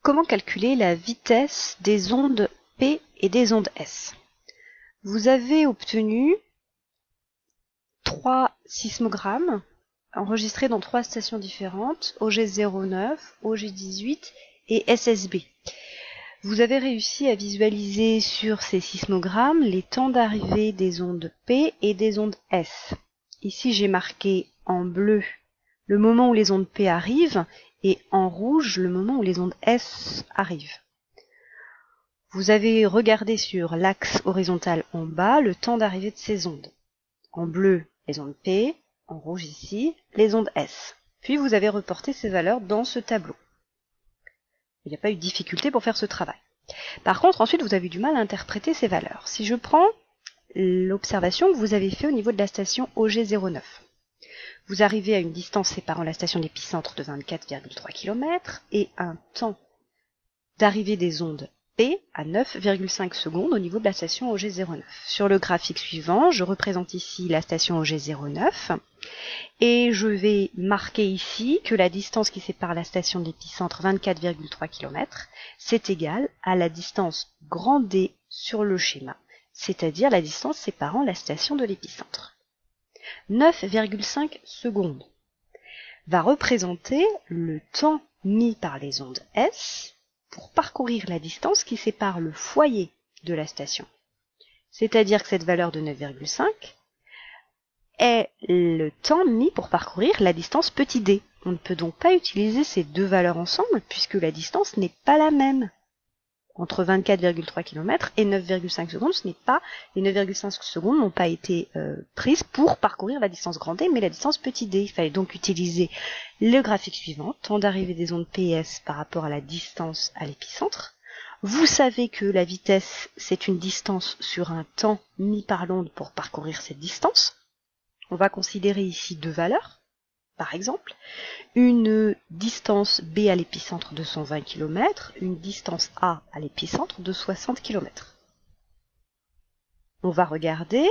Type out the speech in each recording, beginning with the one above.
Comment calculer la vitesse des ondes P et des ondes S? Vous avez obtenu 3 sismogrammes enregistrés dans 3 stations différentes, OG09, OG18 et SSB. Vous avez réussi à visualiser sur ces sismogrammes les temps d'arrivée des ondes P et des ondes S. Ici, j'ai marqué en bleu le moment où les ondes P arrivent et en rouge le moment où les ondes S arrivent. Vous avez regardé sur l'axe horizontal en bas le temps d'arrivée de ces ondes. En bleu, les ondes P, en rouge ici, les ondes S. Puis vous avez reporté ces valeurs dans ce tableau. Il n'y a pas eu de difficulté pour faire ce travail. Par contre, ensuite, vous avez eu du mal à interpréter ces valeurs. Si je prends l'observation que vous avez faite au niveau de la station OG09, vous arrivez à une distance séparant la station d'épicentre de 24,3 km et un temps d'arrivée des ondes P à 9,5 secondes au niveau de la station OG09. Sur le graphique suivant, je représente ici la station OG09 et je vais marquer ici que la distance qui sépare la station de l'épicentre 24,3 km, c'est égal à la distance grand D sur le schéma, c'est-à-dire la distance séparant la station de l'épicentre. 9,5 secondes va représenter le temps mis par les ondes S pour parcourir la distance qui sépare le foyer de la station. C'est-à-dire que cette valeur de 9,5 est le temps mis pour parcourir la distance petit d. On ne peut donc pas utiliser ces deux valeurs ensemble puisque la distance n'est pas la même. Entre 24,3 km et 9,5 secondes, les 9,5 secondes n'ont pas été prises pour parcourir la distance grand D, mais la distance petit d. Il fallait donc utiliser le graphique suivant, temps d'arrivée des ondes PS par rapport à la distance à l'épicentre. Vous savez que la vitesse, c'est une distance sur un temps mis par l'onde pour parcourir cette distance. On va considérer ici deux valeurs. Par exemple, une distance B à l'épicentre de 120 km, une distance A à l'épicentre de 60 km. On va regarder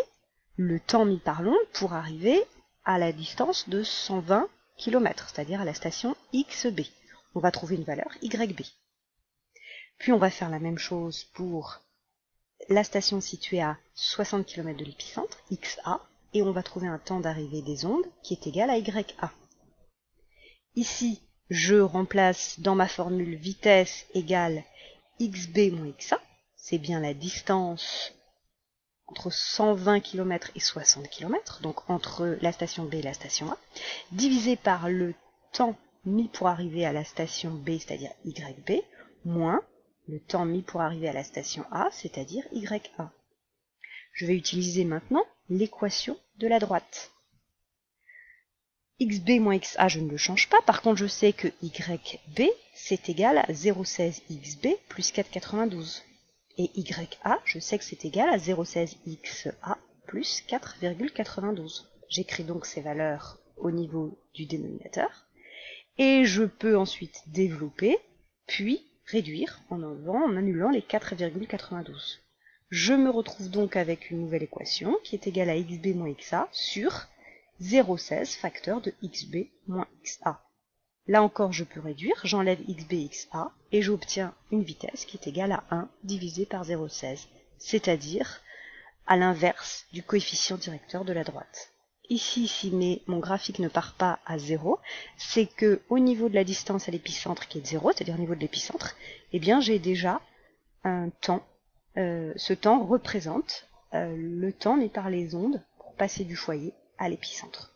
le temps mis par l'onde pour arriver à la distance de 120 km, c'est-à-dire à la station XB. On va trouver une valeur YB. Puis on va faire la même chose pour la station située à 60 km de l'épicentre, XA, et on va trouver un temps d'arrivée des ondes qui est égal à YA. Ici, je remplace dans ma formule vitesse égale XB moins XA, c'est bien la distance entre 120 km et 60 km, donc entre la station B et la station A, divisé par le temps mis pour arriver à la station B, c'est-à-dire YB, moins le temps mis pour arriver à la station A, c'est-à-dire YA. Je vais utiliser maintenant l'équation de la droite. XB moins XA, je ne le change pas. Par contre, je sais que YB, c'est égal à 0,16 XB plus 4,92. Et YA, je sais que c'est égal à 0,16 XA plus 4,92. J'écris donc ces valeurs au niveau du dénominateur. Et je peux ensuite développer, puis réduire en annulant les 4,92. Je me retrouve donc avec une nouvelle équation qui est égale à XB moins XA sur 0,16 facteur de XB moins XA. Là encore, je peux réduire, j'enlève XB et XA, et j'obtiens une vitesse qui est égale à 1 divisé par 0,16, c'est-à-dire à l'inverse du coefficient directeur de la droite. Ici, si mon graphique ne part pas à 0, c'est que au niveau de la distance à l'épicentre qui est de 0, c'est-à-dire au niveau de l'épicentre, eh bien j'ai déjà un temps. Ce temps représente le temps mis par les ondes pour passer du foyer à l'épicentre.